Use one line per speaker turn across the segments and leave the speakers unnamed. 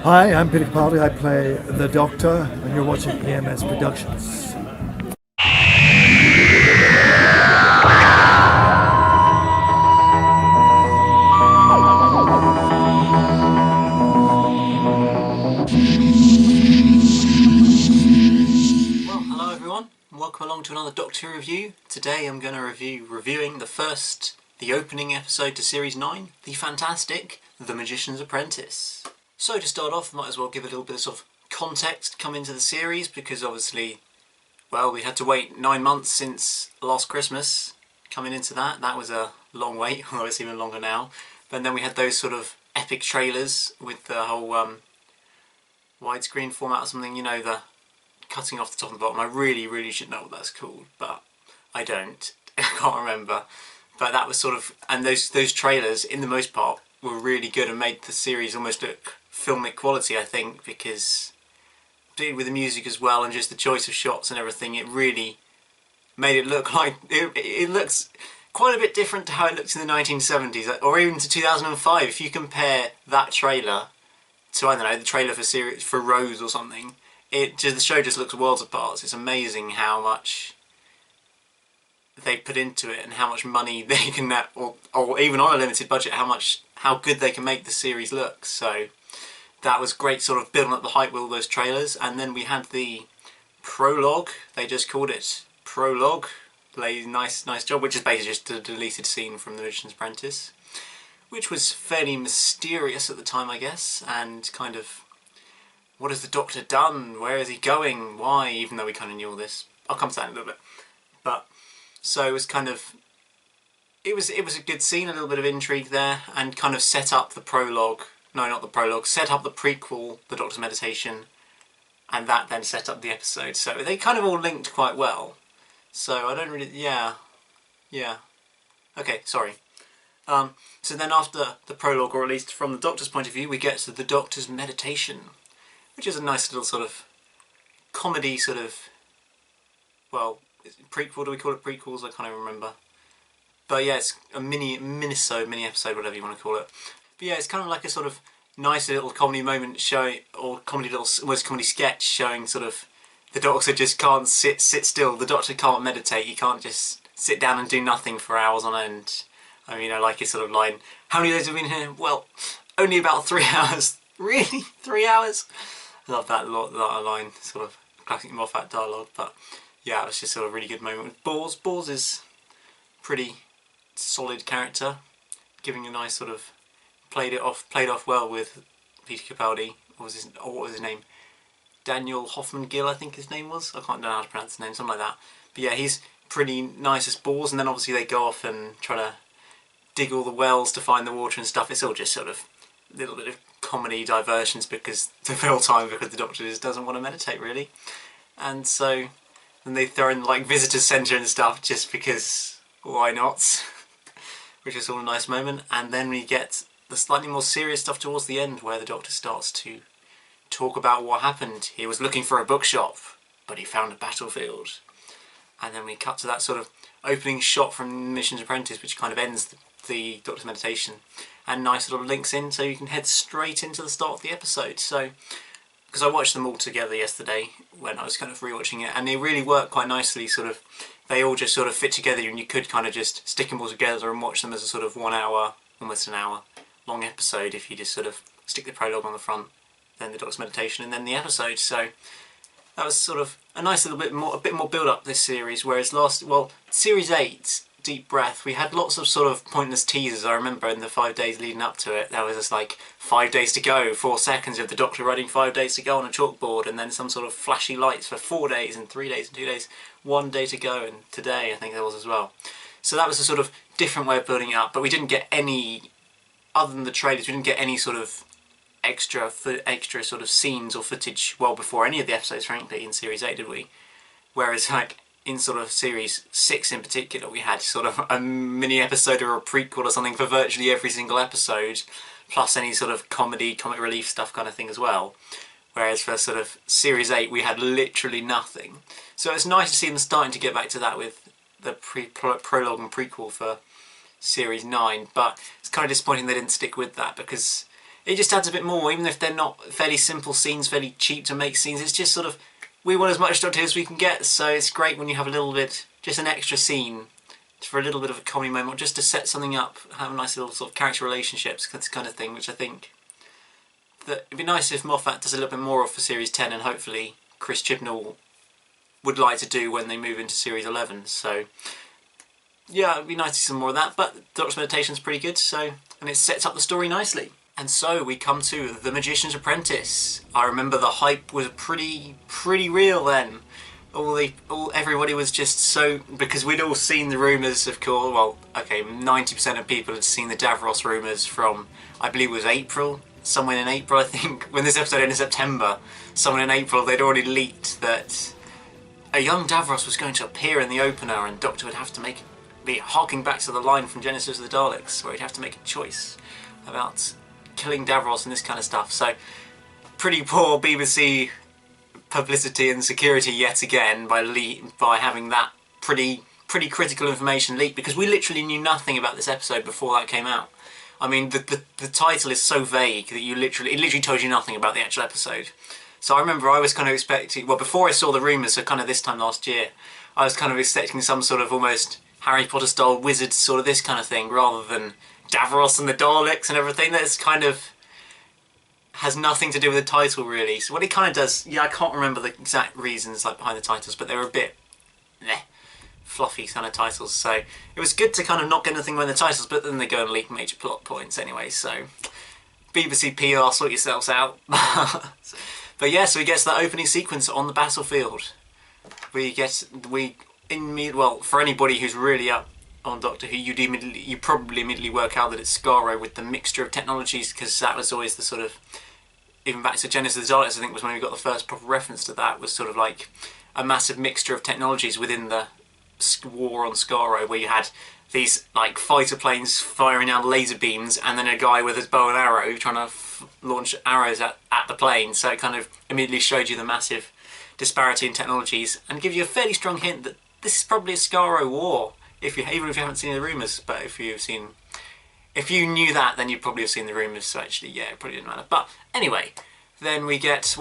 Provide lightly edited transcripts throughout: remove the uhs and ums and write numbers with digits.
Hi, I'm Peter Capaldi. I play the Doctor, and you're watching EMS Productions.
Well, hello everyone, and welcome along to another Doctor review. Today I'm going to reviewing the opening episode to Series 9, the fantastic The Magician's Apprentice. So to start off, I might as well give a little bit of sort of context come into the series, because obviously, well, we had to wait 9 months since last Christmas. Coming into that was a long wait, although it's even longer now. But then we had those sort of epic trailers with the whole widescreen format or something, you know, the cutting off the top and the bottom. I really should know what that's called, but I don't. I can't remember. But that was sort of, and those trailers, in the most part, were really good and made the series almost look filmic quality, I think, because particularly with the music as well and just the choice of shots and everything, it really made it look like it looks quite a bit different to how it looked in the 1970s or even to 2005. If you compare that trailer to, I don't know, the trailer for Rose or something, the show just looks worlds apart. It's amazing how much they put into it and how much money they can, or even on a limited budget, how good they can make the series look. So that was great, sort of building up the hype with all those trailers. And then we had the prologue. They just called it prologue. Nice job, which is basically just a deleted scene from The Magician's Apprentice, which was fairly mysterious at the time, I guess, and kind of, what has the Doctor done? Where is he going? Why? Even though we kind of knew all this. I'll come to that in a little bit. But, so it was kind of, it was a good scene, a little bit of intrigue there, and kind of set up the prologue, no, not the prologue, set up the prequel, The Doctor's Meditation, and that then set up the episode. So they kind of all linked quite well. So I don't really, yeah. Okay, sorry. So then after the prologue, or at least from the Doctor's point of view, we get to The Doctor's Meditation, which is a nice little sort of comedy sort of, well, prequel, do we call it prequels? I can't even remember. But yeah, it's a mini episode, whatever you want to call it. But yeah, it's kind of like a sort of nice little comedy moment showing, or almost comedy sketch showing sort of the Doctor just can't sit still. The Doctor can't meditate. He can't just sit down and do nothing for hours on end. I mean, I like his sort of line, how many days have we been here? Well, only about 3 hours. Really? 3 hours? I love that line, sort of classic Moffat dialogue. But yeah, it was just sort of a really good moment with Bors. Bors is pretty solid character, giving a nice sort of played off well with Peter Capaldi. What was his name? Daniel Hoffman Gill, I think his name was. I can't know how to pronounce his name, something like that. But yeah, he's pretty nice as Bors, and then obviously they go off and try to dig all the wells to find the water and stuff. It's all just sort of a little bit of comedy diversions because to fill time, because the Doctor just doesn't want to meditate really. And so then they throw in like visitor centre and stuff just because why not? Which is all a nice moment. And then we get the slightly more serious stuff towards the end, where the Doctor starts to talk about what happened. He was looking for a bookshop, but he found a battlefield. And then we cut to that sort of opening shot from Magician's Apprentice, which kind of ends the Doctor's meditation, and nice little links in, so you can head straight into the start of the episode. So, because I watched them all together yesterday when I was kind of rewatching it, and they really work quite nicely. Sort of, they all just sort of fit together, and you could kind of just stick them all together and watch them as a sort of 1 hour, almost an hour long episode if you just sort of stick the prologue on the front, then the Doctor's meditation, and then the episode. So that was sort of a nice little bit more build up this series. Whereas Series 8, Deep Breath, we had lots of sort of pointless teasers. I remember in the 5 days leading up to it, there was just like 5 days to go, 4 seconds of the Doctor writing 5 days to go on a chalkboard, and then some sort of flashy lights for 4 days and 3 days and 2 days, 1 day to go, and today I think there was as well. So that was a sort of different way of building it up, but we didn't get any, other than the trailers, we didn't get any sort of extra sort of scenes or footage well before any of the episodes, frankly, in Series 8, did we? Whereas like in sort of Series 6 in particular, we had sort of a mini episode or a prequel or something for virtually every single episode, plus any sort of comic relief stuff kind of thing as well. Whereas for sort of Series 8, we had literally nothing. So it's nice to see them starting to get back to that with the prologue and prequel for Series 9, but it's kind of disappointing they didn't stick with that, because it just adds a bit more, even if they're not fairly simple scenes, fairly cheap to make scenes. It's just sort of, we want as much Doctor Who as we can get, so it's great when you have a little bit, just an extra scene for a little bit of a comedy moment, just to set something up, have a nice little sort of character relationships, this kind of thing, which I think that it'd be nice if Moffat does a little bit more of for Series 10, and hopefully Chris Chibnall would like to do when they move into Series 11. So yeah, it'd be nice to see some more of that, but Doctor's Meditation's pretty good, so, and it sets up the story nicely. And so we come to The Magician's Apprentice. I remember the hype was pretty real then. Everybody was just so, because we'd all seen the rumours, of course. Well, okay, 90% of people had seen the Davros rumours from, I believe it was April, somewhere in April, I think. When this episode ended in September, somewhere in April, they'd already leaked that a young Davros was going to appear in the opener, and Doctor would have to be harking back to the line from Genesis of the Daleks, where he'd have to make a choice about killing Davros and this kind of stuff. So pretty poor BBC publicity and security yet again by having that pretty critical information leaked, because we literally knew nothing about this episode before that came out. I mean, the title is so vague that it literally told you nothing about the actual episode. So I remember I was kind of expecting, well, before I saw the rumours, so kind of this time last year, I was kind of expecting some sort of almost Harry Potter style wizard sort of this kind of thing, rather than Davros and the Daleks and everything. That's kind of has nothing to do with the title really. So what it kind of does, yeah, I can't remember the exact reasons like behind the titles, but they were a bit fluffy kind of titles. So it was good to kind of not get anything behind the titles, but then they go and leak major plot points anyway. So BBC PR, sort yourselves out. But yeah, so we get to that opening sequence on the battlefield. Well, for anybody who's really up on Doctor Who, you probably immediately work out that it's Skaro with the mixture of technologies, because that was always the sort of, even back to Genesis of the Daleks, I think was when we got the first proper reference to that, was sort of like a massive mixture of technologies within the war on Skaro, where you had these like fighter planes firing out laser beams, and then a guy with his bow and arrow trying to launch arrows at the plane. So it kind of immediately showed you the massive disparity in technologies, and give you a fairly strong hint that this is probably a Skaro war. Even if you haven't seen the rumours, but if you knew that, then you'd probably have seen the rumours. So actually, yeah, it probably didn't matter. But anyway, then we get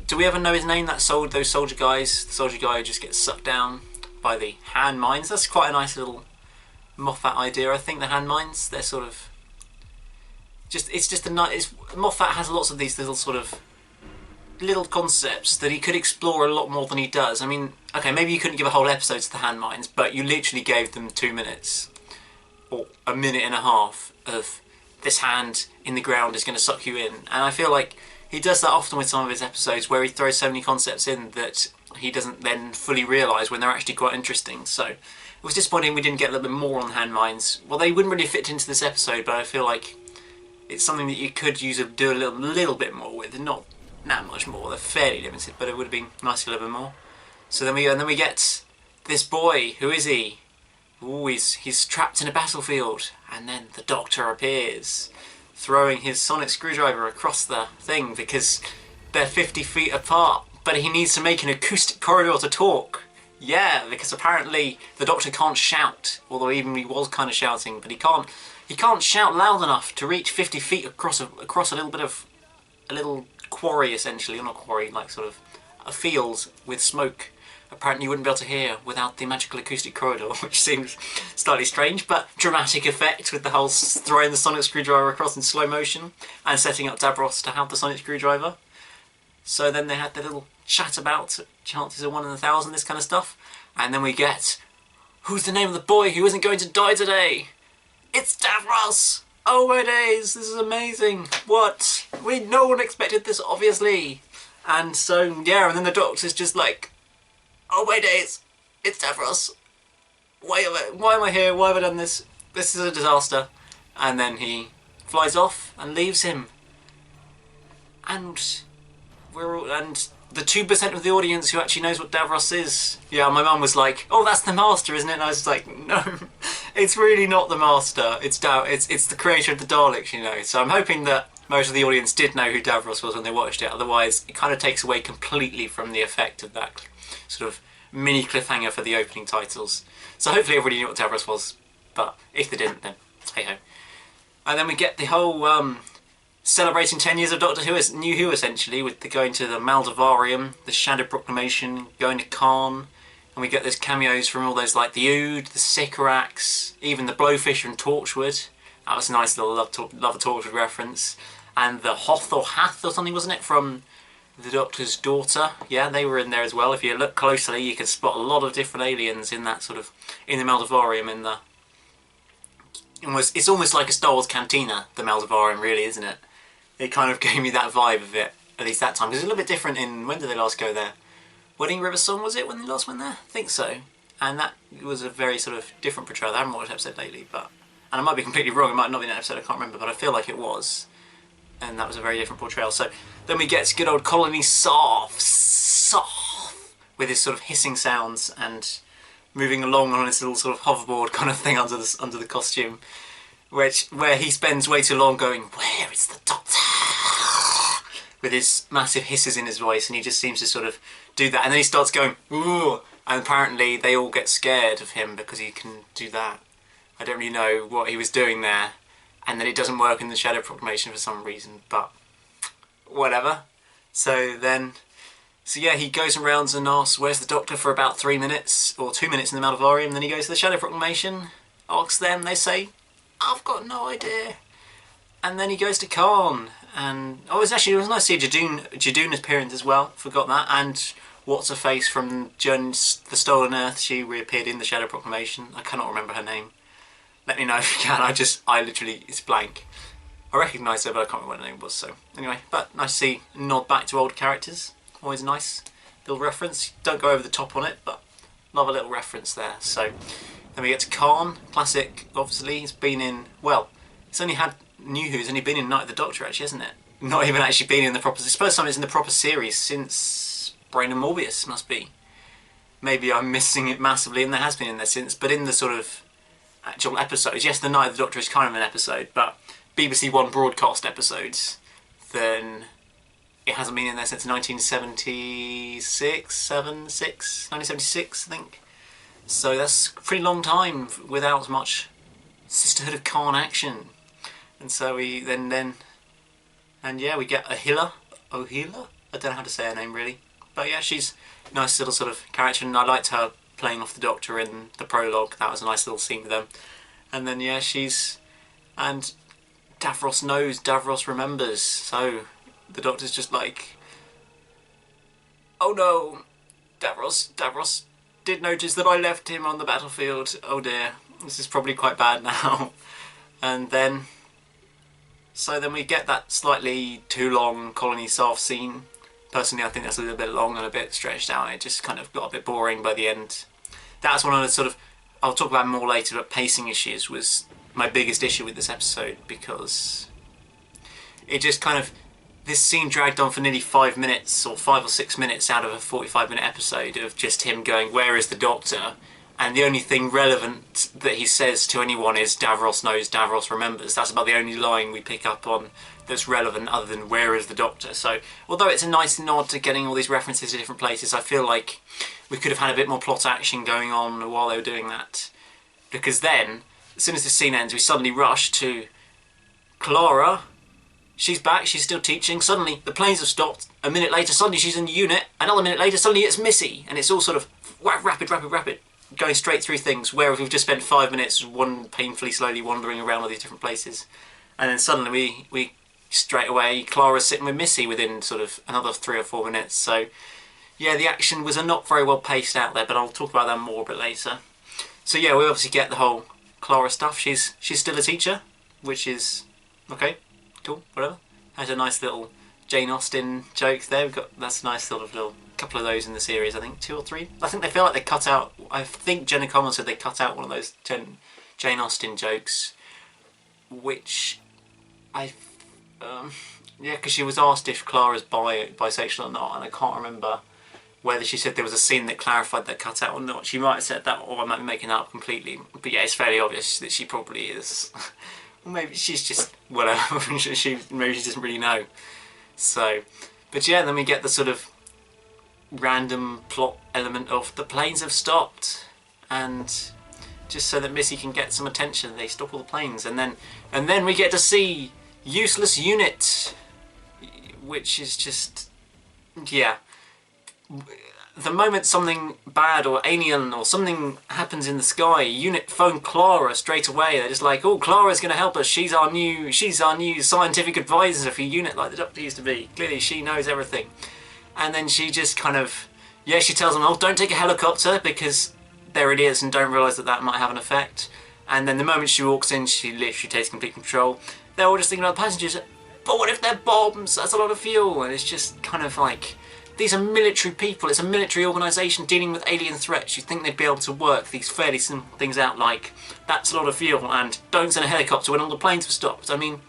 do we ever know his name? Those soldier guys. The soldier guy who just gets sucked down by the hand mines. That's quite a nice little Moffat idea. I think the hand mines. They're sort of Moffat has lots of these little sort of little concepts that he could explore a lot more than he does. I mean, okay, maybe you couldn't give a whole episode to the hand mines, but you literally gave them 2 minutes or a minute and a half of this hand in the ground is going to suck you in. And I feel like he does that often with some of his episodes, where he throws so many concepts in that he doesn't then fully realise when they're actually quite interesting. So it was disappointing we didn't get a little bit more on hand mines. Well, they wouldn't really fit into this episode, but I feel like it's something that you could do a little bit more with, not that much more. They're fairly limited, but it would have been nice to a little bit more. So then we get this boy. Who is he? Ooh, he's trapped in a battlefield, and then the Doctor appears, throwing his sonic screwdriver across the thing, because they're 50 feet apart, but he needs to make an acoustic corridor to talk. Yeah, because apparently the Doctor can't shout, although even he was kind of shouting, but he can't shout loud enough to reach 50 feet across a little quarry, essentially, or not quarry, like sort of a field with smoke. Apparently you wouldn't be able to hear without the magical acoustic corridor, which seems slightly strange, but dramatic effect with the whole throwing the sonic screwdriver across in slow motion and setting up Davros to have the sonic screwdriver. So then they had their little chat about chances of 1 in 1,000, this kind of stuff, and then we get, who's the name of the boy who isn't going to die today? It's Davros! Oh my days, this is amazing. What? No one expected this, obviously. And so, yeah, and then the Doctor's just like, oh my days, it's Davros. Why am I here? Why have I done this? This is a disaster. And then he flies off and leaves him. And the 2% of the audience who actually knows what Davros is. Yeah, my mum was like, oh, that's the Master, isn't it? And I was like, no, it's really not the Master. It's the creator of the Daleks, you know. So I'm hoping that most of the audience did know who Davros was when they watched it. Otherwise, it kind of takes away completely from the effect of that sort of mini cliffhanger for the opening titles. So hopefully everybody knew what Davros was, but if they didn't, then hey ho. And then we get the whole celebrating 10 years of Doctor Who, New Who essentially, with the going to the Maldivarium, the Shadow Proclamation, going to Khan, and we get those cameos from all those like the Ood, the Sycorax, even the Blowfish from Torchwood. That was a nice little Love a Torchwood reference. And the Hoth or Hath or something, wasn't it, from the Doctor's daughter? Yeah, they were in there as well. If you look closely, you can spot a lot of different aliens in that sort of, in the Maldivarium, in the... It's almost like a Star Wars cantina, the Maldivarium, really, isn't it? It kind of gave me that vibe of it, at least that time. Because it's a little bit different in... When did they last go there? Wedding River Song, was it, when they last went there? I think so. And that was a very sort of different portrayal. I haven't watched the episode lately, but... And I might be completely wrong, it might not be an episode, I can't remember, but I feel like it was. And that was a very different portrayal. So then we get good old Colony Soft, with his sort of hissing sounds and moving along on his little sort of hoverboard kind of thing under the costume, where he spends way too long going, "Where is the Doctor?" with his massive hisses in his voice, and he just seems to sort of do that, and then he starts going, "Ooh," and apparently they all get scared of him because he can do that. I don't really know what he was doing there. And then it doesn't work in the Shadow Proclamation for some reason, but whatever. So yeah, he goes around and asks, "Where's the Doctor?" for about 3 minutes, or 2 minutes in the Maldivarium, then he goes to the Shadow Proclamation, asks them, they say, "I've got no idea." And then he goes to Khan, and it was nice to see Jadoon appearance as well, forgot that, and What's-Her-Face from The Stolen Earth, she reappeared in the Shadow Proclamation, I cannot remember her name. Let me know if you can, I literally, it's blank. I recognise her, but I can't remember what her name was, so anyway. But nice to see a nod back to old characters. Always nice little reference. Don't go over the top on it, but love a little reference there. So then we get to Khan, classic, obviously. It's been in, well, it's only had New Who's only been in Night of the Doctor, actually, hasn't it? Not even actually been in the proper, it's the first time it's in the proper series since Brain and Morbius, must be. Maybe I'm missing it massively, and there has been in there since, but in the sort of actual episodes, yes, the Night of the Doctor is kind of an episode, but BBC One broadcast episodes, then it hasn't been in there since 1976, 1976, I think. So that's a pretty long time without much Sisterhood of Khan action. And so we then yeah, we get Ohila. I don't know how to say her name really, but yeah, she's a nice little sort of character, and I liked her playing off the Doctor in the prologue. That was a nice little scene with them. And then yeah, and Davros knows, Davros remembers, so the Doctor's just like, "Oh no, Davros did notice that I left him on the battlefield. Oh dear, this is probably quite bad now." And then we get that slightly too long Colony Soft scene. Personally, I think that's a little bit long and a bit stretched out. It just kind of got a bit boring by the end. That's one of the sort of, I'll talk about more later, but pacing issues was my biggest issue with this episode, because it just kind of, this scene dragged on for nearly 5 minutes, or 5 or 6 minutes out of a 45-minute episode of just him going, "Where is the Doctor?" And the only thing relevant that he says to anyone is, "Davros knows, Davros remembers." That's about the only line we pick up on that's relevant other than "Where is the Doctor?" So although it's a nice nod to getting all these references to different places, I feel like we could have had a bit more plot action going on while they were doing that. Because then, as soon as the scene ends, we suddenly rush to Clara. She's back, she's still teaching. Suddenly the planes have stopped. A minute later, suddenly she's in the unit. Another minute later, suddenly it's Missy. And it's all sort of rapid, going straight through things, whereas we've just spent 5 minutes painfully slowly wandering around all these different places. And then suddenly we straight away, Clara's sitting with Missy within sort of another 3 or 4 minutes. So yeah, the action was not very well paced out there, but I'll talk about that more a bit later. So yeah, we obviously get the whole Clara stuff. She's still a teacher, which is okay, cool, whatever. Has a nice little Jane Austen joke there. That's a nice sort of little couple of those in the series, I think 2 or 3. I think they feel like they cut out, I think Jenna Coleman said they cut out one of those Jane Austen jokes, which yeah, because she was asked if Clara's bisexual or not, and I can't remember whether she said there was a scene that clarified that cut out or not. She might have said that, or I might be making that up completely, but yeah, it's fairly obvious that she probably is. Or maybe she's just whatever. Maybe she doesn't really know. So, but yeah, then we get the sort of random plot element of the planes have stopped, and just so that Missy can get some attention, they stop all the planes, and then we get to see useless unit, which is just, yeah. The moment something bad or alien or something happens in the sky, unit phone Clara straight away. They're just like, oh, Clara's going to help us. She's our new scientific advisor for unit, like the Doctor used to be. Clearly, she knows everything. And then she just kind of, yeah, she tells them, oh, don't take a helicopter because they're idiots and don't realise that might have an effect. And then the moment she walks in, she literally takes complete control. They're all just thinking about the passengers. But what if they're bombs? That's a lot of fuel. And it's just kind of like, these are military people. It's a military organisation dealing with alien threats. You'd think they'd be able to work these fairly simple things out, like, that's a lot of fuel, and don't send a helicopter when all the planes were stopped. I mean,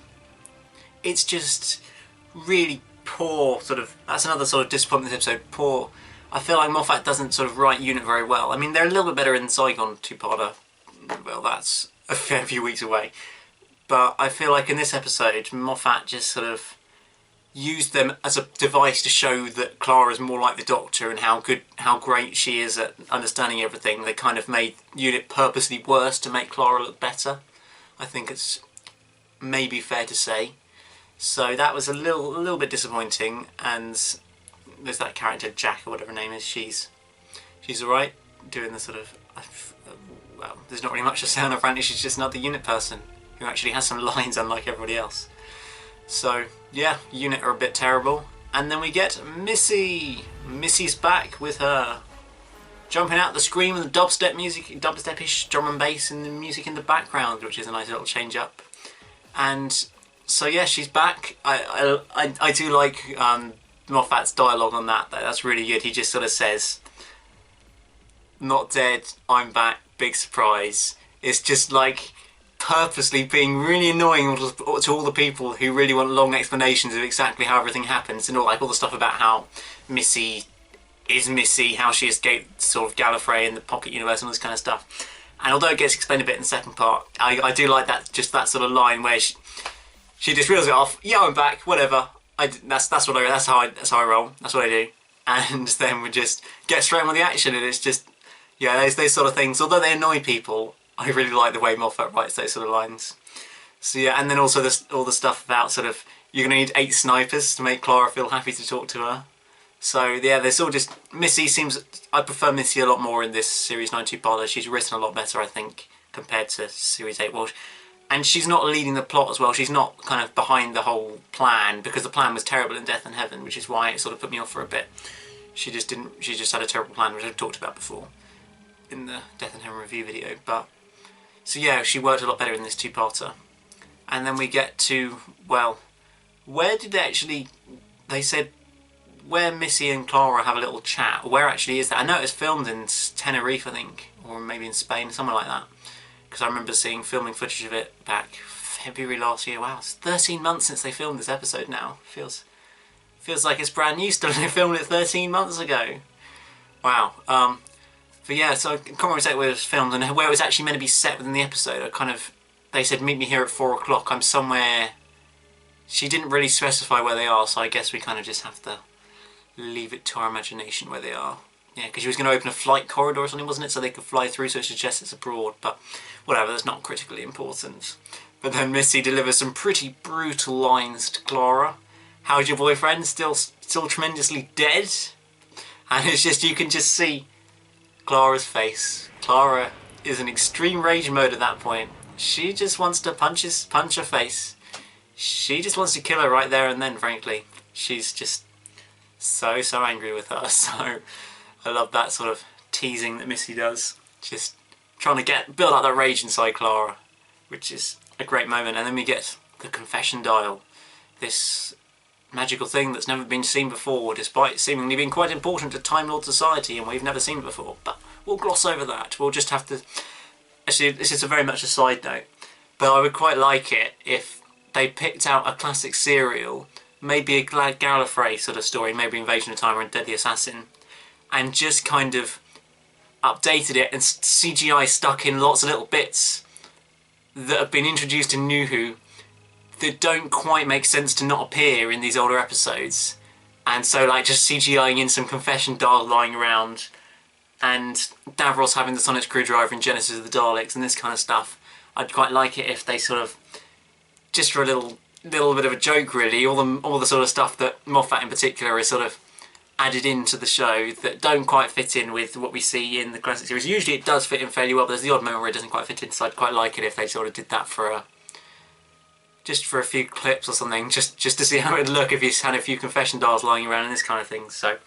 it's just really poor, sort of, that's another sort of disappointment in this episode, poor. I feel like Moffat doesn't sort of write unit very well. I mean, they're a little bit better in Saigon two-parter. Well, that's a fair few weeks away. But I feel like in this episode, Moffat just sort of used them as a device to show that Clara is more like the Doctor and how great she is at understanding everything. They kind of made unit purposely worse to make Clara look better. I think it's maybe fair to say. So that was a little bit disappointing. And there's that character Jack or whatever her name is. She's alright, doing the sort of, well, there's not really much to say on her. Apparently she's just another unit person who actually has some lines unlike everybody else. So yeah, unit are a bit terrible. And then we get Missy. Missy's back with her jumping out the screen with the dubstep music, dubstep-ish drum and bass and the music in the background, which is a nice little change up. And so yeah, she's back. I do like Moffat's dialogue on that. That's really good. He just sort of says, "Not dead, I'm back, big surprise." It's just like purposely being really annoying to all the people who really want long explanations of exactly how everything happens, and all the stuff about how Missy is Missy, how she escaped sort of Gallifrey and the Pocket Universe and all this kind of stuff. And although it gets explained a bit in the second part, I do like that, just that sort of line where she just reels it off. Yeah, I'm back. Whatever. That's how I roll. That's what I do. And then we just get straight on with the action, and it's just, yeah, those sort of things. Although they annoy people, I really like the way Moffat writes those sort of lines. So yeah, and then also all the stuff about sort of, you're going to need 8 snipers to make Clara feel happy to talk to her. So yeah, there's all just, Missy seems, I prefer Missy a lot more in this Series 9 two-parter. She's written a lot better, I think, compared to Series 8. Well, and she's not leading the plot as well. She's not kind of behind the whole plan, because the plan was terrible in Death and Heaven, which is why it sort of put me off for a bit. She just had a terrible plan, which I've talked about before in the Death and Heaven review video. But so yeah, she worked a lot better in this two-parter. And then we get to, well, where did they said where Missy and Clara have a little chat. Where actually is that? I know it was filmed in Tenerife, I think, or maybe in Spain, somewhere like that. Because I remember seeing filming footage of it back February last year. Wow, it's 13 months since they filmed this episode now. Feels like it's brand new still. They filmed it 13 months ago. Wow. But yeah, so I can't remember exactly where it was filmed and where it was actually meant to be set within the episode. They said meet me here at 4 o'clock. I'm somewhere. She didn't really specify where they are, so I guess we kind of just have to leave it to our imagination where they are. Yeah, because she was going to open a flight corridor or something, wasn't it? So they could fly through, so it suggests it's abroad. But whatever, that's not critically important. But then Missy delivers some pretty brutal lines to Clara. How's your boyfriend? Still tremendously dead? And it's just, you can just see Clara's face. Clara is in extreme rage mode at that point. She just wants to punch her face. She just wants to kill her right there and then, frankly. She's just so angry with her. So I love that sort of teasing that Missy does. Just trying to build up that rage inside Clara, which is a great moment. And then we get the confession dial. This magical thing that's never been seen before, despite seemingly being quite important to Time Lord society, and we've never seen it before. But we'll gloss over that. We'll just have to... Actually, this is very much a side note, but I would quite like it if they picked out a classic serial, maybe a Gallifrey sort of story, maybe Invasion of Time or Deadly Assassin, and just kind of updated it and CGI stuck in lots of little bits that have been introduced in New Who that don't quite make sense to not appear in these older episodes. And so like just CGIing in some confession dial lying around, and Davros having the sonic screwdriver in Genesis of the Daleks and this kind of stuff. I'd quite like it if they sort of, just for a little little bit of a joke really. All the sort of stuff that Moffat in particular is sort of added into the show that don't quite fit in with what we see in the classic series. Usually it does fit in fairly well, but there's the odd moment where it doesn't quite fit in, so I'd quite like it if they sort of did that for just for a few clips or something, just to see how it would look if you had a few confession dolls lying around and this kind of thing. So,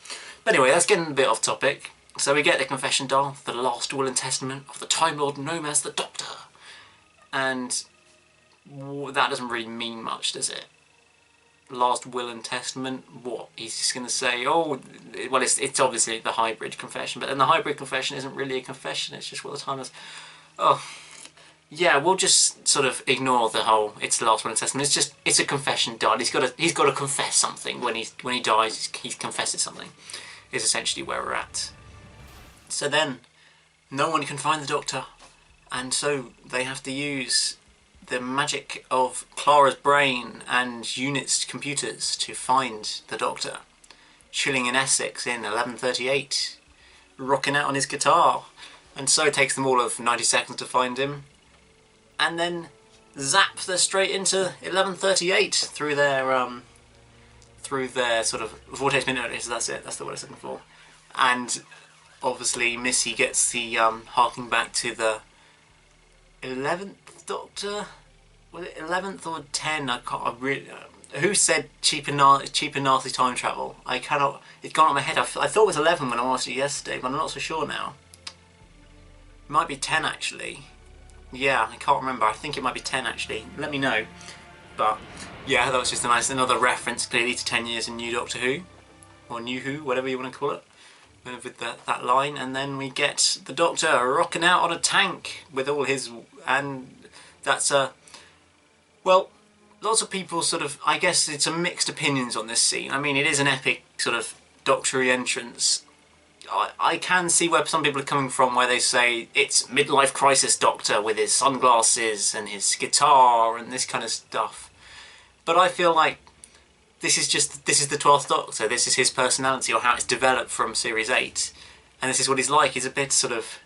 but anyway, that's getting a bit off topic. So we get the confession doll, the last will and testament of the Time Lord known as the Doctor. And that doesn't really mean much, does it? Last will and testament, what? He's just going to say, oh, well, it's obviously the hybrid confession, but then the hybrid confession isn't really a confession, it's just what the Time Lord's... Oh, yeah, we'll just sort of ignore the whole, it's the last will and testament, it's a confession doll. He's got to confess something when he dies, he confesses something, is essentially where we're at. So then, no one can find the Doctor, and so they have to use the magic of Clara's brain and Unit's computers to find the Doctor, chilling in Essex in 1138, rocking out on his guitar. And so it takes them all of 90 seconds to find him, and then zap, they're straight into 1138 through their sort of vortex minute. That's it, that's the word I was looking for. And obviously Missy gets the harking back to the 11th Doctor. Was it 11th or 10? I really. Who said cheap and nasty time travel? I cannot. It's gone out of my head. I thought it was 11 when I watched it yesterday, but I'm not so sure now. It might be 10 actually. Yeah, I can't remember. I think it might be 10 actually. Let me know. But yeah, that was just another reference clearly to 10 years in New Doctor Who, or New Who, whatever you want to call it, with that line. And then we get the Doctor rocking out on a tank with all his, and that's a. Well, lots of people sort of, I guess it's a mixed opinions on this scene. I mean, it is an epic sort of Doctor entrance. I can see where some people are coming from, where they say it's midlife crisis Doctor with his sunglasses and his guitar and this kind of stuff. But I feel like this is the 12th Doctor. This is his personality, or how it's developed from Series 8. And this is what he's like. He's a bit sort of,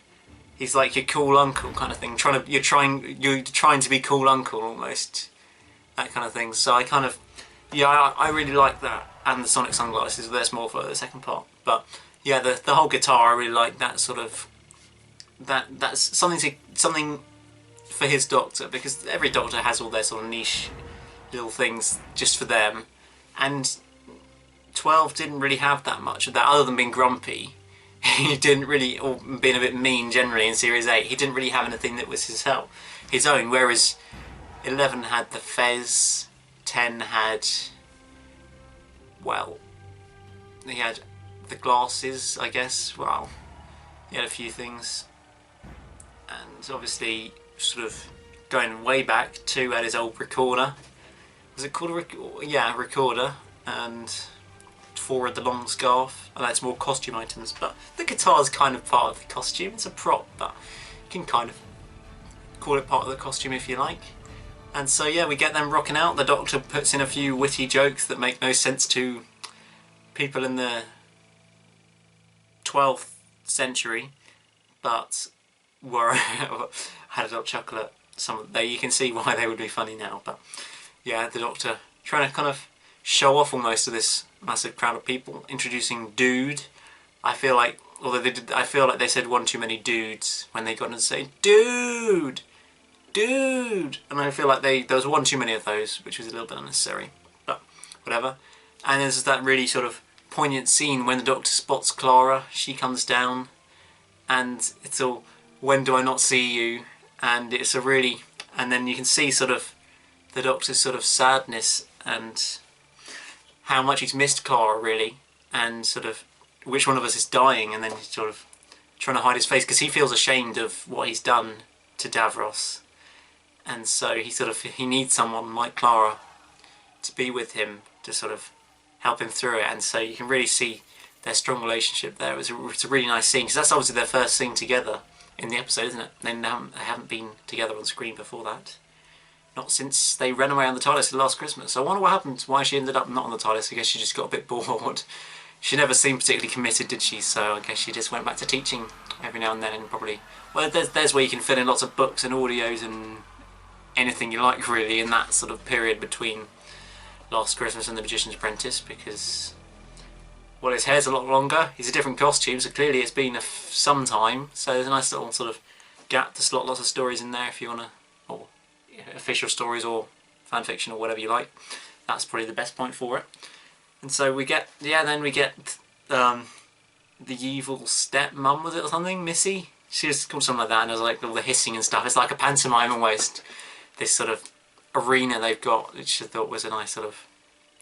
he's like your cool uncle kind of thing. You're trying to be cool uncle almost, that kind of thing. So I kind of, yeah, I really like that, and the sonic sunglasses. That's more for the second part. But yeah, the whole guitar, I really like that sort of. That's something for his Doctor, because every Doctor has all their sort of niche little things just for them, and 12 didn't really have that much of that, other than being grumpy. He didn't really, or being a bit mean generally in Series 8, he didn't really have anything that was his own, whereas 11 had the fez, 10 had, well, he had the glasses, I guess. Well, he had a few things, and obviously sort of going way back, 2 had his old recorder. Was it called a recorder? Yeah, recorder. And 4 had the long scarf. And that's more costume items, but the guitar's kind of part of the costume. It's a prop, but you can kind of call it part of the costume if you like. And so yeah, we get them rocking out. The Doctor puts in a few witty jokes that make no sense to people in the 12th century, but were had a little chuckle at some of them. You can see why they would be funny now. But yeah, the Doctor trying to kind of show off almost to this massive crowd of people, introducing Dude. I feel like, although I feel like they said one too many dudes when they got in to say Dude, Dude, and I feel like there was one too many of those, which was a little bit unnecessary. But whatever. And there's that really sort of poignant scene when the Doctor spots Clara. She comes down, and it's all, when do I not see you? And it's a really, and then you can see sort of the Doctor's sort of sadness and how much he's missed Clara really, and sort of which one of us is dying, and then he's sort of trying to hide his face because he feels ashamed of what he's done to Davros, and so he needs someone like Clara to be with him to sort of help him through it. And so you can really see their strong relationship there. It's a really nice scene, because that's obviously their first scene together in the episode, isn't it? They haven't been together on screen before that. Not since they ran away on the TARDIS last Christmas. So I wonder what happened, why she ended up not on the TARDIS. I guess she just got a bit bored. She never seemed particularly committed, did she? So I guess she just went back to teaching every now and then, and probably, well, there's where you can fill in lots of books and audios and anything you like really in that sort of period between Last Christmas and the Magician's Apprentice, because, well, his hair's a lot longer, he's a different costume, so clearly it's been some time, so there's a nice little sort of gap to slot lots of stories in there if you want to, or official stories or fan fiction or whatever you like. That's probably the best point for it. And so we get, then we get the evil stepmum, was it, or something? Missy? She was called something like that, and there's like all the hissing and stuff. It's like a pantomime almost, this sort of arena they've got, which I thought was a nice sort of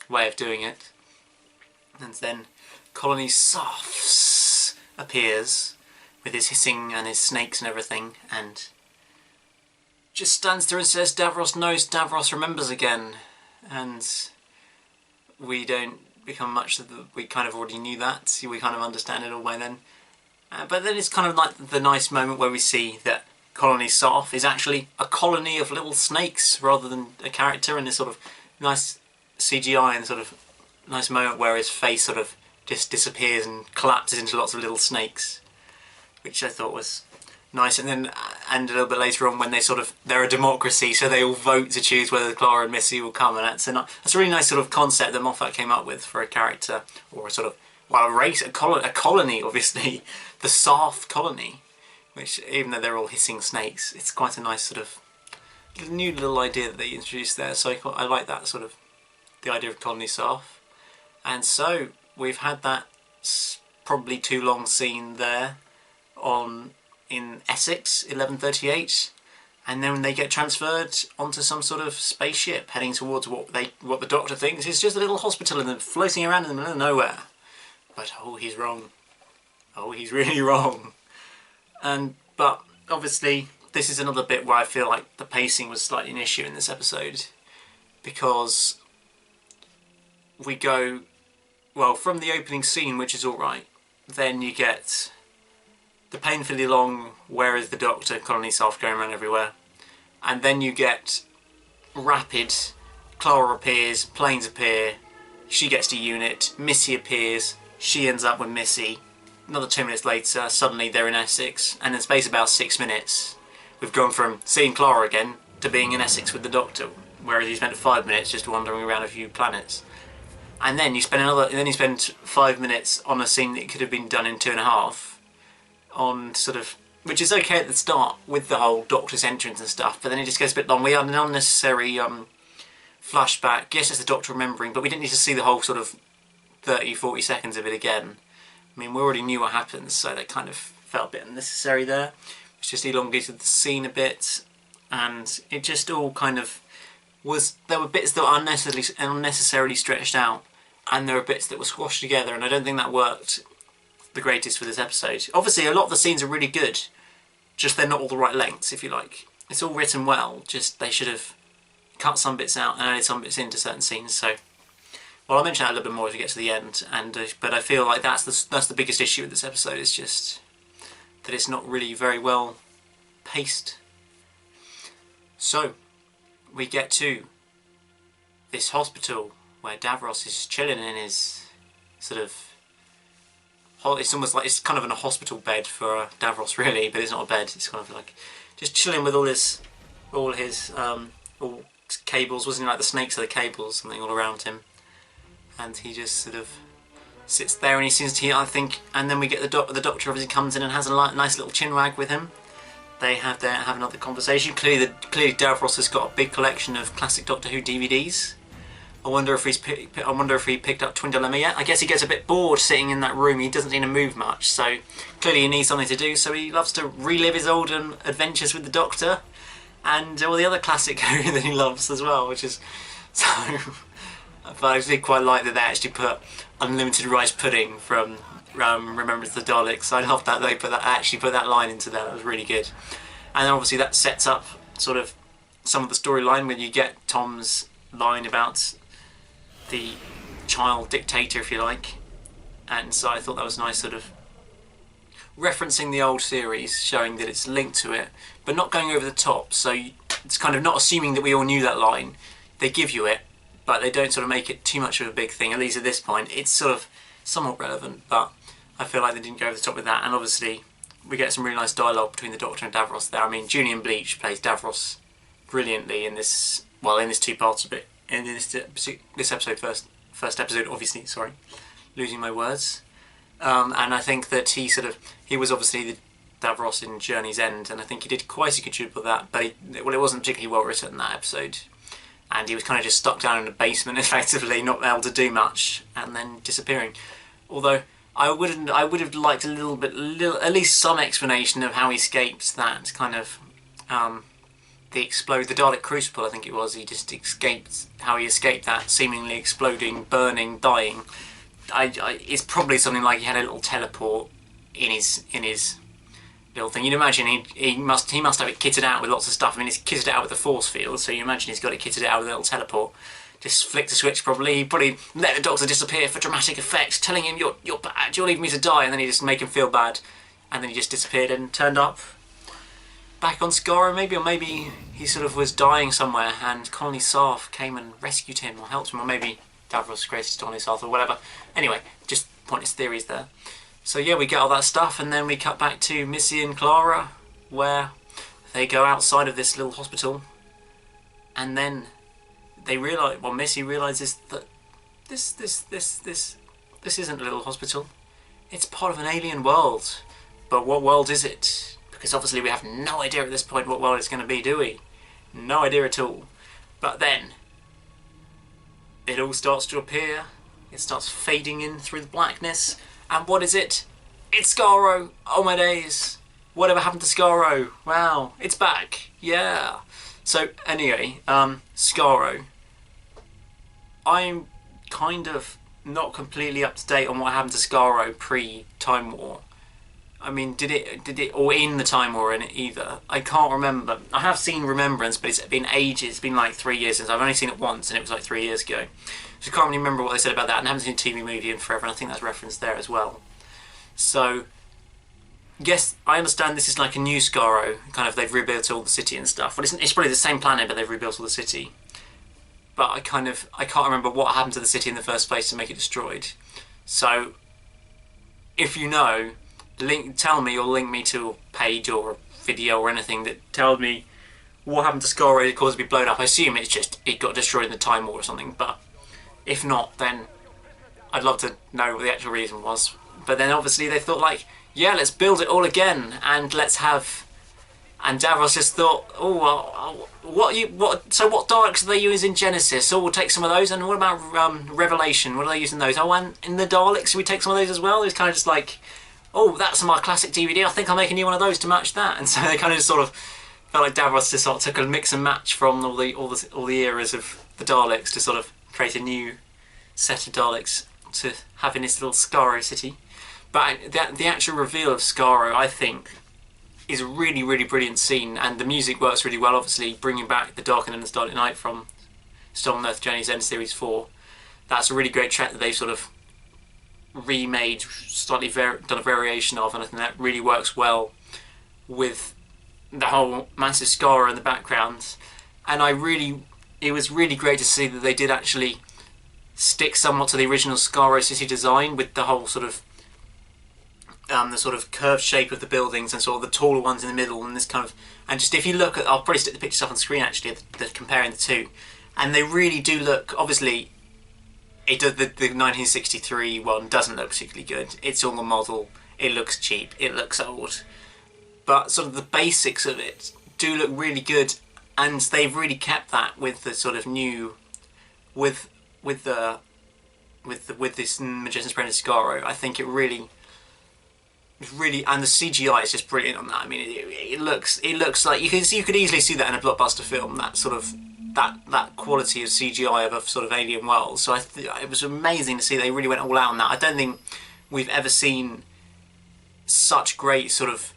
way of doing it. And then Colony Softs appears with his hissing and his snakes and everything, and just stands there and says Davros knows, Davros remembers again. And we don't become much of the, we kind of already knew that, so we kind of understand it all by then. But then it's kind of like the nice moment where we see that Colony Soft is actually a colony of little snakes rather than a character, in this sort of nice CGI and sort of nice moment where his face sort of just disappears and collapses into lots of little snakes, which I thought was nice. And then and a little bit later on when they're a democracy, so they all vote to choose whether Clara and Missy will come, and that's a really nice sort of concept that Moffat came up with for a character, or a sort of, well, a race, a colony, obviously, the Soft colony, which, even though they're all hissing snakes, it's quite a nice sort of new little idea that they introduced there. So I like that sort of, the idea of Colony Soft. And so we've had that probably too long scene there in Essex, 1138, and then they get transferred onto some sort of spaceship heading towards what the Doctor thinks is just a little hospital, and they're floating around in the middle of nowhere. But oh, he's wrong. Oh, he's really wrong. But obviously this is another bit where I feel like the pacing was slightly an issue in this episode, because we go, well, from the opening scene, which is alright, then you get the painfully long "Where is the Doctor?" Colony Soft going around everywhere, and then you get rapid Clara appears, planes appear, she gets to unit, Missy appears, she ends up with Missy. Another 2 minutes later, suddenly they're in Essex, and in space about 6 minutes, we've gone from seeing Clara again to being in Essex with the Doctor, whereas he spent 5 minutes just wandering around a few planets. And then you spend 5 minutes on a scene that could have been done in 2.5, on sort of, which is okay at the start with the whole Doctor's entrance and stuff, but then it just gets a bit long. We had an unnecessary flashback. Yes, it's the Doctor remembering, but we didn't need to see the whole sort of 30-40 seconds of it again. I mean, we already knew what happens, so that kind of felt a bit unnecessary there. It's just elongated the scene a bit, and it just all kind of was, there were bits that were unnecessarily stretched out, and there were bits that were squashed together, and I don't think that worked the greatest for this episode. Obviously, a lot of the scenes are really good, just they're not all the right lengths, if you like. It's all written well, just they should have cut some bits out and added some bits into certain scenes. So, well, I'll mention that a little bit more as we get to the end. But I feel like that's the biggest issue with this episode, is just that it's not really very well paced. So we get to this hospital where Davros is chilling in his sort of, it's almost like, it's kind of in a hospital bed for Davros really, but it's not a bed, it's kind of like just chilling with all his cables, wasn't it, like the snakes are the cables, something all around him, and he just sort of sits there and he seems to, I think, and then we get the Doctor obviously comes in and has a nice little chinwag with him. They have another conversation. Clearly Davros has got a big collection of classic Doctor Who DVDs. I wonder if he picked up Twin Dilemma yet. I guess he gets a bit bored sitting in that room. He doesn't seem to move much, so clearly he needs something to do. So he loves to relive his old adventures with the Doctor, and all the other classic Who that he loves as well, which is so. But I did quite like that they actually put unlimited rice pudding from Remembrance of the Daleks. I love that they actually put that line into there. That was really good. And then obviously that sets up sort of some of the storyline when you get Tom's line about the child dictator, if you like. And so I thought that was nice, sort of referencing the old series, showing that it's linked to it, but not going over the top. So it's kind of not assuming that we all knew that line. They give you it, but they don't sort of make it too much of a big thing, at least at this point. It's sort of somewhat relevant, but I feel like they didn't go over the top with that. And obviously we get some really nice dialogue between the Doctor and Davros there. I mean, Julian Bleach plays Davros brilliantly in this, well, in this two parts of it, in this episode, first episode, obviously. Sorry, losing my words. And I think that he was obviously the Davros in Journey's End, and I think he did quite a good job with that. But it wasn't particularly well written in that episode, and he was kind of just stuck down in the basement, effectively, not able to do much, and then disappearing. Although I would have liked at least some explanation of how he escaped that kind of the Dalek Crucible. I think it was. He just escaped. How he escaped that seemingly exploding, burning, dying. It's probably something like he had a little teleport in his little thing. You'd imagine he must have it kitted out with lots of stuff. I mean, it's kitted out with a force field, so you imagine he's got it kitted out with a little teleport. Just flicked the switch probably. He probably let the Doctor disappear for dramatic effect, telling him you're bad, you're leaving me to die, and then he just make him feel bad, and then he just disappeared and turned up back on Skaro maybe, or maybe he sort of was dying somewhere and Colony Sarf came and rescued him or helped him, or maybe Davros created Colony Sarf or whatever. Anyway, just pointless theories there. So yeah, we get all that stuff, and then we cut back to Missy and Clara, where they go outside of this little hospital, and then they realise, well, Missy realises that this isn't a little hospital. It's part of an alien world. But what world is it? Because obviously we have no idea at this point what world it's going to be, do we? No idea at all. But then it all starts to appear. It starts fading in through the blackness. And what is it? It's Skaro! Oh my days! Whatever happened to Skaro? Wow, it's back! Yeah! So anyway, Skaro. I'm kind of not completely up to date on what happened to Skaro pre-Time War. I mean, did it, or in the Time War in it either? I can't remember. I have seen Remembrance, but it's been ages. It's been like 3 years since. I've only seen it once, and it was like 3 years ago. So I can't really remember what they said about that, and I haven't seen a TV movie in forever, and I think that's referenced there as well. So, yes, I understand this is like a new Skaro. Kind of, they've rebuilt all the city and stuff. But it's probably the same planet, but they've rebuilt all the city. But I can't remember what happened to the city in the first place to make it destroyed. So, if you know, tell me or link me to a page or a video or anything that tells me what happened to Skaro that caused it to be blown up. I assume it's just it got destroyed in the Time War or something, but if not, then I'd love to know what the actual reason was. But then obviously they thought like, yeah, let's build it all again, and let's have... And Davros just thought, oh, well, so what Daleks do they use in Genesis? Oh, we'll take some of those. And what about Revelation? What are they using those? Oh, and in the Daleks, should we take some of those as well? It's kind of just like, oh, that's my classic DVD. I think I'll make a new one of those to match that. And so they kind of just sort of felt like Davros just sort of took a mix and match from all the eras of the Daleks to sort of create a new set of Daleks to have in this little Skaro city. But the actual reveal of Skaro, I think, is a really, really brilliant scene, and the music works really well, obviously, bringing back the Dark and the Starlit Night from Stolen Earth Journey's End Series 4. That's a really great track that they've sort of remade, slightly done a variation of, and I think that really works well with the whole massive Skaro in the background. And it was really great to see that they did actually stick somewhat to the original Skaro city design, with the whole sort of the sort of curved shape of the buildings and sort of the taller ones in the middle, and this kind of, and just if you look at, I'll probably stick the pictures up on screen actually, comparing the two, and they really do look, obviously the 1963 one doesn't look particularly good, it's all a model, it looks cheap, it looks old, but sort of the basics of it do look really good, and they've really kept that with the sort of new, with this Majestic Apprentice Skaro. I think it really, and the CGI is just brilliant on that. I mean, it looks like you could easily see that in a blockbuster film. That sort of that quality of CGI of a sort of alien world. So it was amazing to see they really went all out on that. I don't think we've ever seen such great sort of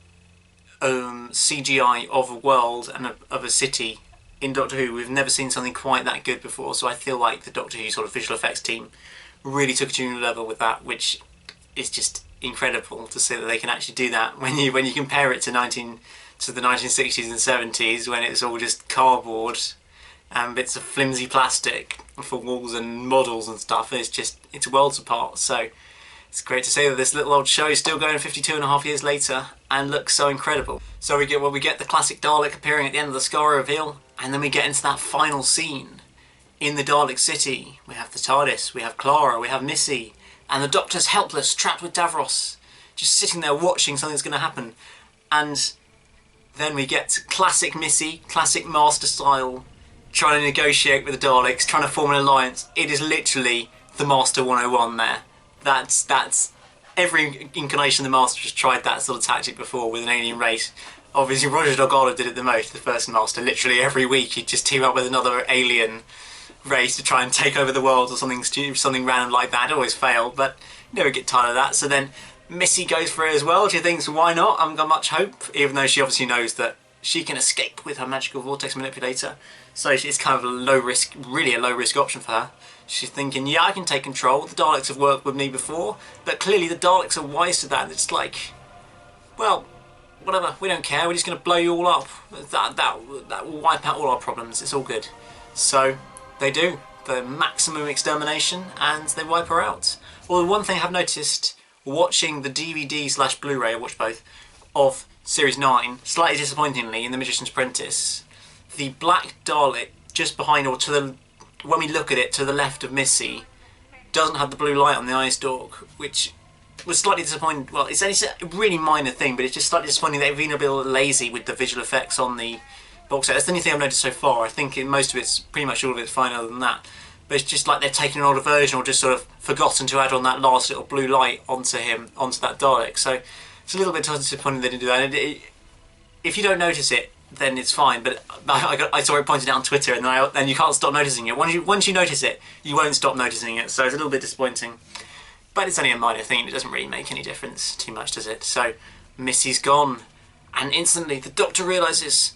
CGI of a world and of a city in Doctor Who. We've never seen something quite that good before. So I feel like the Doctor Who sort of visual effects team really took it to a new level with that, which is just incredible to see that they can actually do that when you compare it to the 1960s and 70s, when it's all just cardboard and bits of flimsy plastic for walls and models and stuff. It's worlds apart. So it's great to see that this little old show is still going 52.5 years later and looks so incredible. So we get the classic Dalek appearing at the end of the Skaro reveal, and then we get into that final scene in the Dalek City, we have the TARDIS, we have Clara, we have Missy, and the Doctor's helpless, trapped with Davros, just sitting there watching something's going to happen. And then we get classic Missy, classic Master style, trying to negotiate with the Daleks, trying to form an alliance. It is literally the Master 101 there. That's every incarnation of the Master has tried that sort of tactic before with an alien race. Obviously Roger Delgado did it the most, the first Master. Literally every week he'd just team up with another alien race to try and take over the world or something stupid, something random like that. It always failed, but you never get tired of that. So then Missy goes for it as well. She thinks, why not? I haven't got much hope, even though she obviously knows that she can escape with her magical vortex manipulator. So it's kind of a low risk, really a low risk option for her. She's thinking, yeah, I can take control. The Daleks have worked with me before, but clearly the Daleks are wise to that. It's like, well, whatever, we don't care. We're just going to blow you all up. That will wipe out all our problems. It's all good. So they do the maximum extermination, and they wipe her out. Well, the one thing I've noticed watching the DVD/Blu-ray, I watched both, of Series 9, slightly disappointingly, in The Magician's Apprentice, the black Dalek just behind, or to the, when we look at it, to the left of Missy, doesn't have the blue light on the eye stalk, which was slightly disappointing. Well, it's only a really minor thing, but it's just slightly disappointing that they've been a bit lazy with the visual effects on the box set. That's the only thing I've noticed so far. I think most of it's, pretty much all of it's fine other than that. But it's just like they've taken an older version or just sort of forgotten to add on that last little blue light onto him, onto that Dalek. So it's a little bit disappointing they didn't do that. And if you don't notice it, then it's fine. But I saw it pointed out on Twitter, and then you can't stop noticing it. Once you notice it, you won't stop noticing it. So it's a little bit disappointing. But it's only a minor thing. It doesn't really make any difference too much, does it? So Missy's gone. And instantly the Doctor realises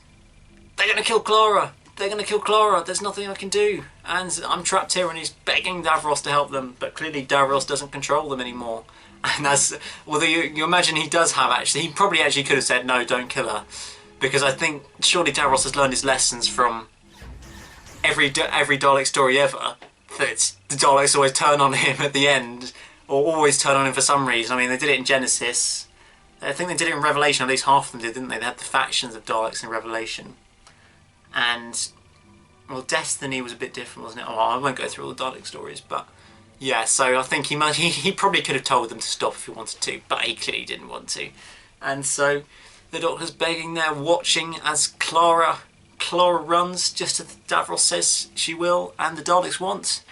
they're going to kill Clara. They're going to kill Clara. There's nothing I can do. And I'm trapped here, and he's begging Davros to help them. But clearly Davros doesn't control them anymore. And that's, although you imagine he does have actually, he probably actually could have said, no, don't kill her. Because I think surely Davros has learned his lessons from every Dalek story ever. That the Daleks always turn on him at the end, or always turn on him for some reason. I mean, they did it in Genesis. I think they did it in Revelation, at least half of them did, didn't they? They had the factions of Daleks in Revelation. And, well, Destiny was a bit different, wasn't it? Oh, I won't go through all the Dalek stories, but yeah, so I think he probably could have told them to stop if he wanted to, but he clearly didn't want to. And so the Doctor's begging there, watching as Clara runs, just as Davros says she will, and the Daleks want.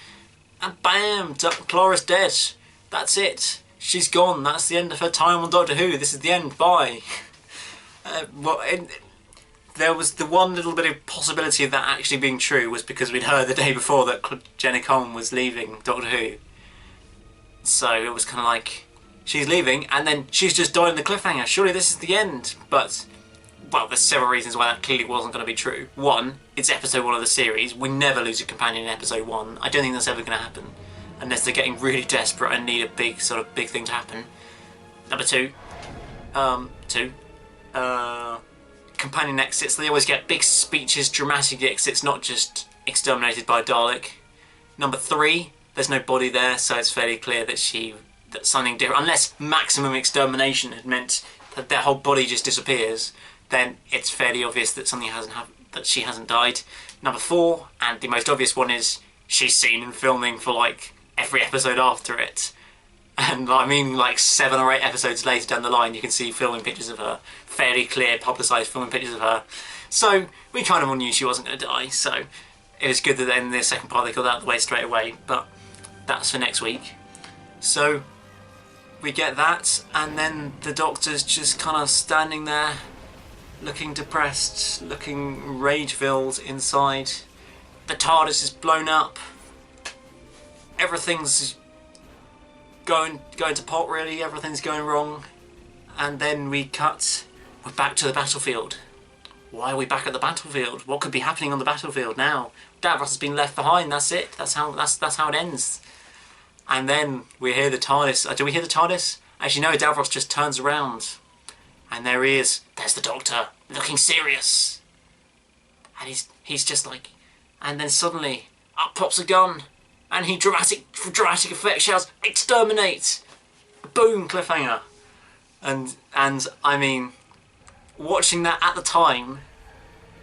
And bam! Clara's dead. That's it. She's gone. That's the end of her time on Doctor Who. This is the end. Bye. There was the one little bit of possibility of that actually being true was because we'd heard the day before that Jenna Coleman was leaving Doctor Who. So it was kind of like, she's leaving and then she's just died in the cliffhanger. Surely this is the end. But, well, there's several reasons why that clearly wasn't going to be true. One, it's episode 1 of the series. We never lose a companion in episode 1. I don't think that's ever going to happen. Unless they're getting really desperate and need a big thing to happen. Number 2. Companion exits. They always get big speeches, dramatic exits, not just exterminated by Dalek. Number 3, there's no body there, so it's fairly clear that something different. Unless maximum extermination had meant that their whole body just disappears, then it's fairly obvious that something hasn't happened, that she hasn't died. Number 4, and the most obvious one, is she's seen in filming for like every episode after it. And I mean, like 7 or 8 episodes later down the line, you can see filming pictures of her. Fairly clear, publicised filming pictures of her. So we kind of all knew she wasn't going to die. So it was good that then in the second part they got that out of the way straight away. But that's for next week. So we get that, and then the Doctor's just kind of standing there, looking depressed, looking rage-filled inside. The TARDIS is blown up. Everything's going to pot, really. Everything's going wrong. And then we're back to the battlefield. Why are we back at the battlefield? What could be happening on the battlefield now? Davros has been left behind. That's it. That's how it ends. And then we hear the TARDIS. Do we hear the TARDIS? Actually, no. Davros just turns around, and there he is. There's the Doctor, looking serious. And he's just like, and then suddenly up pops a gun. And he dramatic effect shouts, "Exterminate!" Boom, cliffhanger. And I mean, watching that at the time,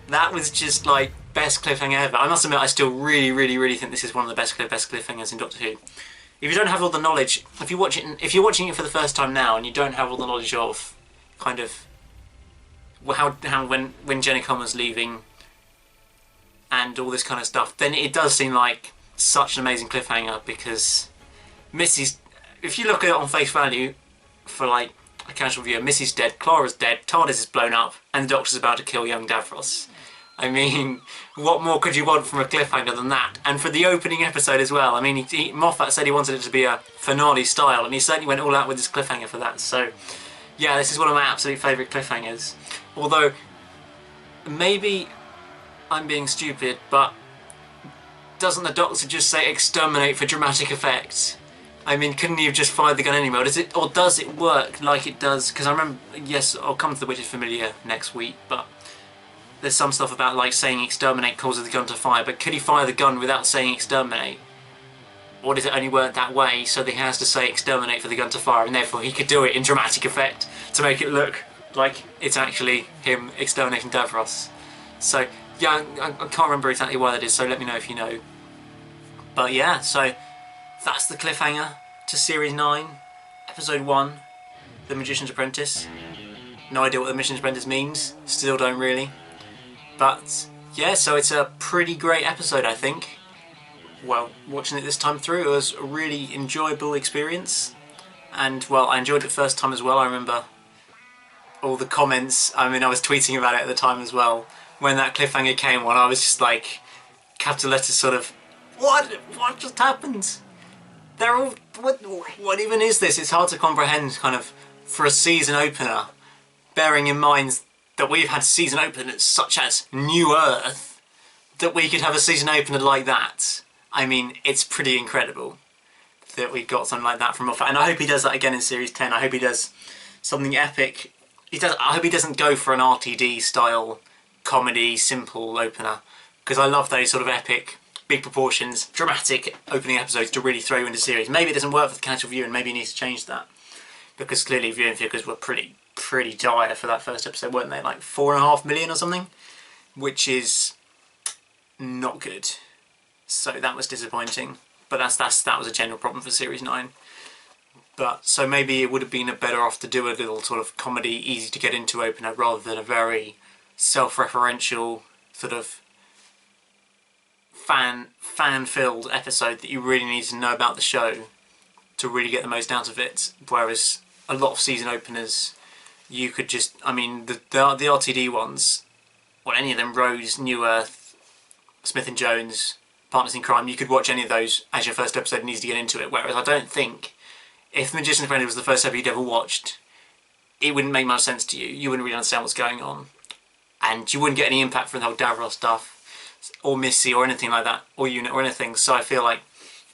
that was just like, best cliffhanger ever. I must admit, I still really think this is one of the best cliffhangers in Doctor Who. If you don't have all the knowledge, if you're watching it for the first time now and you don't have all the knowledge of kind of how when Jenny Comer's leaving and all this kind of stuff, then it does seem like such an amazing cliffhanger, because Missy's, if you look at it on face value for like a casual viewer, Missy's dead, Clara's dead, TARDIS is blown up, and the Doctor's about to kill young Davros. I mean, what more could you want from a cliffhanger than that? And for the opening episode as well, I mean, Moffat said he wanted it to be a finale style, and he certainly went all out with his cliffhanger for that. So, yeah, this is one of my absolute favourite cliffhangers. Although, maybe I'm being stupid, but doesn't the Doctor just say exterminate for dramatic effect? I mean, couldn't he have just fired the gun anyway? Or does it work like it does? Because I remember, yes, I'll come to The Witch is Familiar next week, but there's some stuff about like saying exterminate causes the gun to fire, but could he fire the gun without saying exterminate? Or does it only work that way, so that he has to say exterminate for the gun to fire, and therefore he could do it in dramatic effect to make it look like it's actually him exterminating Davros? So, yeah, I can't remember exactly why that is, so let me know if you know. But yeah, so that's the cliffhanger to Series 9, Episode 1, The Magician's Apprentice. No idea what The Magician's Apprentice means, still don't really. But yeah, so it's a pretty great episode, I think. Well, watching it this time through, it was a really enjoyable experience. And well, I enjoyed it first time as well. I remember all the comments. I mean, I was tweeting about it at the time as well. When that cliffhanger came on, I was just like, capital letters sort of, what just happened? They're all, what even is this? It's hard to comprehend kind of for a season opener, bearing in mind that we've had season openers such as New Earth, that we could have a season opener like that. I mean, it's pretty incredible that we got something like that from Moffat, and I hope he does that again in Series 10. I hope he does something epic. I hope he doesn't go for an RTD style comedy simple opener, because I love those sort of epic, big proportions, dramatic opening episodes to really throw you into series. Maybe it doesn't work for the casual view, and maybe he needs to change that, because clearly viewing figures were pretty dire for that first episode, weren't they? Like 4.5 million or something, which is not good. So that was disappointing. But that was a general problem for Series 9. But so maybe it would have been better off to do a little sort of comedy, easy to get into opener, rather than a very self-referential sort of fan-filled episode that you really need to know about the show to really get the most out of it. Whereas a lot of season openers, you could just, I mean, the RTD ones, well, any of them, Rose, New Earth, Smith and Jones, Partners in Crime, you could watch any of those as your first episode and easy to get into it. Whereas I don't think, if The Magician's Apprentice was the first episode you'd ever watched, it wouldn't make much sense to you. You wouldn't really understand what's going on. And you wouldn't get any impact from the whole Davros stuff, or Missy, or anything like that, or Unit, or anything. So I feel like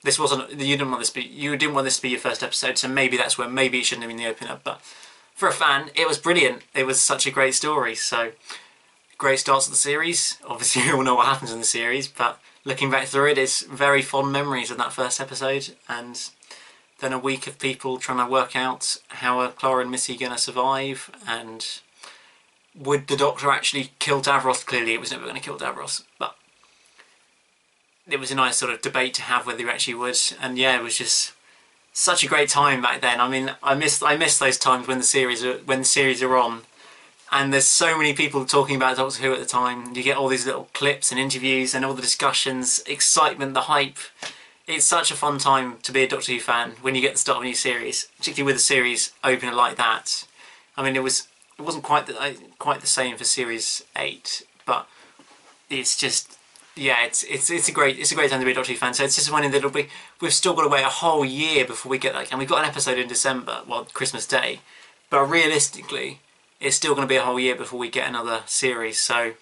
this wasn't, you didn't want this to be your first episode, so maybe that's where, maybe it shouldn't have been the opener. But for a fan, it was brilliant. It was such a great story. So great starts of the series. Obviously we all know what happens in the series, but looking back through it, it's very fond memories of that first episode, and then a week of people trying to work out how are Clara and Missy going to survive, and would the Doctor actually kill Davros? Clearly it was never going to kill Davros, but it was a nice sort of debate to have whether he actually would. And yeah, it was just such a great time back then. I mean, I miss those times when the series are on, and there's so many people talking about Doctor Who at the time. You get all these little clips and interviews and all the discussions, excitement, the hype. It's such a fun time to be a Doctor Who fan when you get the start of a new series, particularly with a series opener like that. I mean, it wasn't quite the same for Series 8, but it's just, yeah, it's a great time to be a Doctor Who fan. So it's disappointing that we've still got to wait a whole year before we get that. And we've got an episode in December, well, Christmas Day, but realistically, it's still going to be a whole year before we get another series. So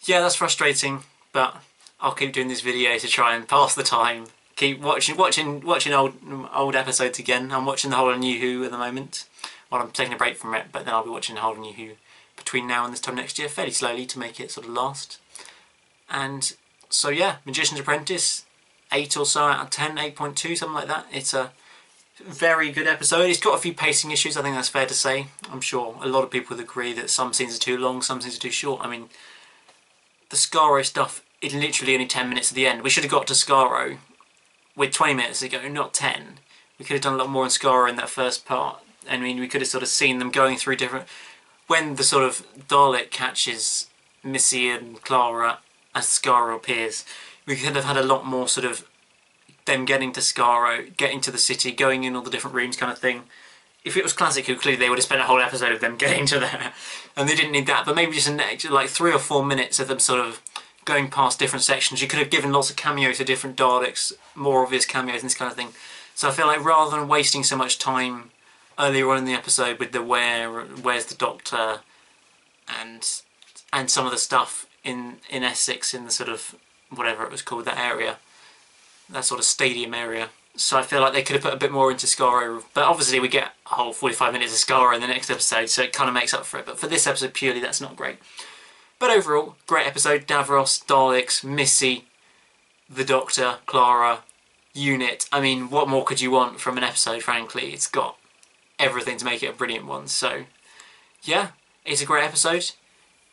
yeah, that's frustrating, but I'll keep doing this video to try and pass the time. Keep watching old episodes again. I'm watching the whole of New Who at the moment. Well, I'm taking a break from it, but then I'll be watching the whole of New Who between now and this time next year, fairly slowly to make it sort of last. And so yeah, Magician's Apprentice, 8 or so out of 10, 8.2, something like that. It's a very good episode. It's got a few pacing issues, I think that's fair to say. I'm sure a lot of people would agree that some scenes are too long, some scenes are too short. I mean, the Skaro stuff is literally only 10 minutes at the end. We should have got to Skaro with 20 minutes ago, not 10. We could have done a lot more in Skaro in that first part. I mean, we could have sort of seen them going through different... When the sort of Dalek catches Missy and Clara as Skaro appears, we could have had a lot more sort of them getting to Skaro, getting to the city, going in all the different rooms kind of thing. If it was Classic Who, clearly they would have spent a whole episode of them getting to there, and they didn't need that, but maybe just like 3 or 4 minutes of them sort of going past different sections. You could have given lots of cameos to different Daleks, more obvious cameos and this kind of thing. So I feel like rather than wasting so much time earlier on in the episode with the where's the Doctor and some of the stuff in Essex, in the sort of whatever it was called, that area, that sort of stadium area. So I feel like they could have put a bit more into Skaro, but obviously we get a whole 45 minutes of Skaro in the next episode, so it kind of makes up for it. But for this episode purely, that's not great. But overall, great episode. Davros, Daleks, Missy, the Doctor, Clara, Unit. I mean, what more could you want from an episode, frankly? It's got everything to make it a brilliant one. So yeah, it's a great episode.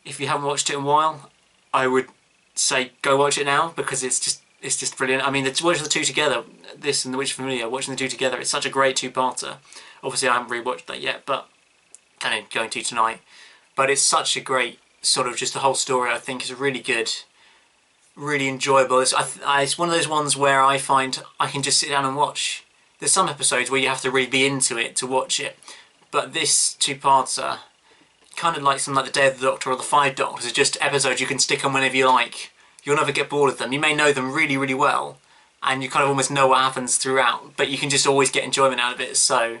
If you haven't watched it in a while, I would say go watch it now, because it's just brilliant. I mean, watching the two together, this and The Witch Familiar, watching the two together, it's such a great two-parter. Obviously I haven't rewatched that yet, but kind of going to tonight. But it's such a great sort of, just the whole story I think is really good, really enjoyable. It's one of those ones where I find I can just sit down and watch. There's some episodes where you have to really be into it to watch it, but this two-parter, kind of like something like The Day of the Doctor or The Five Doctors, are just episodes you can stick on whenever you like. You'll never get bored of them. You may know them really, really well, and you kind of almost know what happens throughout, but you can just always get enjoyment out of it. So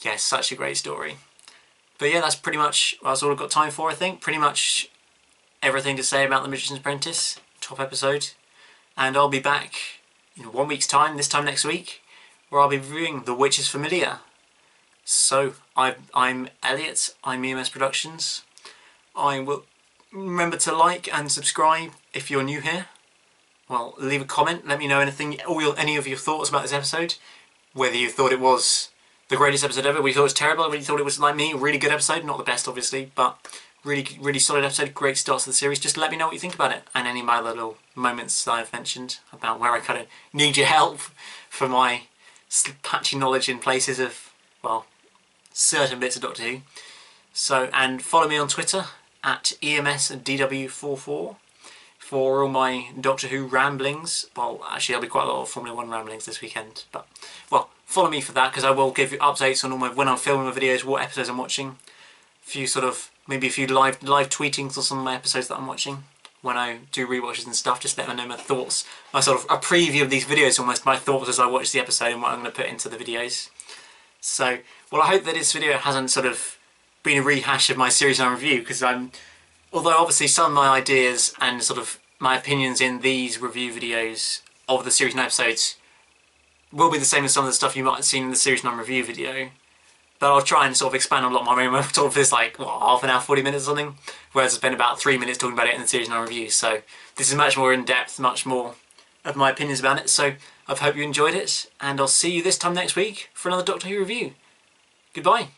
yeah, such a great story. But yeah, that's pretty much, that's all I've got time for, I think. Pretty much everything to say about The Magician's Apprentice, top episode. And I'll be back in 1 week's time, this time next week, where I'll be reviewing The Witch's Familiar. So I'm Elliot, I'm EMS Productions. I will remember to like and subscribe if you're new here. Well, leave a comment, let me know anything, any of your thoughts about this episode. Whether you thought it was the greatest episode ever, whether you thought it was terrible, whether you thought it was, like me, a really good episode, not the best obviously, but really, really solid episode, great start to the series. Just let me know what you think about it, and any of my little moments that I've mentioned about where I kind of need your help for my patchy knowledge in places of, well, certain bits of Doctor Who. So, and follow me on Twitter at EMSDW44 for all my Doctor Who ramblings. Well, actually there'll be quite a lot of Formula 1 ramblings this weekend, but, well, follow me for that, because I will give you updates on all my, when I'm filming my videos, what episodes I'm watching. A few sort of, maybe a few live tweetings on some of my episodes that I'm watching. When I do rewatches and stuff, just let me know my thoughts. My sort of a preview of these videos, almost my thoughts as I watch the episode and what I'm going to put into the videos. So, well, I hope that this video hasn't sort of been a rehash of my series 9 review, because although obviously some of my ideas and sort of my opinions in these review videos of the series 9 episodes will be the same as some of the stuff you might have seen in the series 9 review video, but I'll try and sort of expand on a lot more. I mean, sort of this like, what, half an hour, 40 minutes or something, whereas I spent about 3 minutes talking about it in the series 9 review, so this is much more in depth, much more of my opinions about it. So I hope you enjoyed it, and I'll see you this time next week for another Doctor Who review. Goodbye.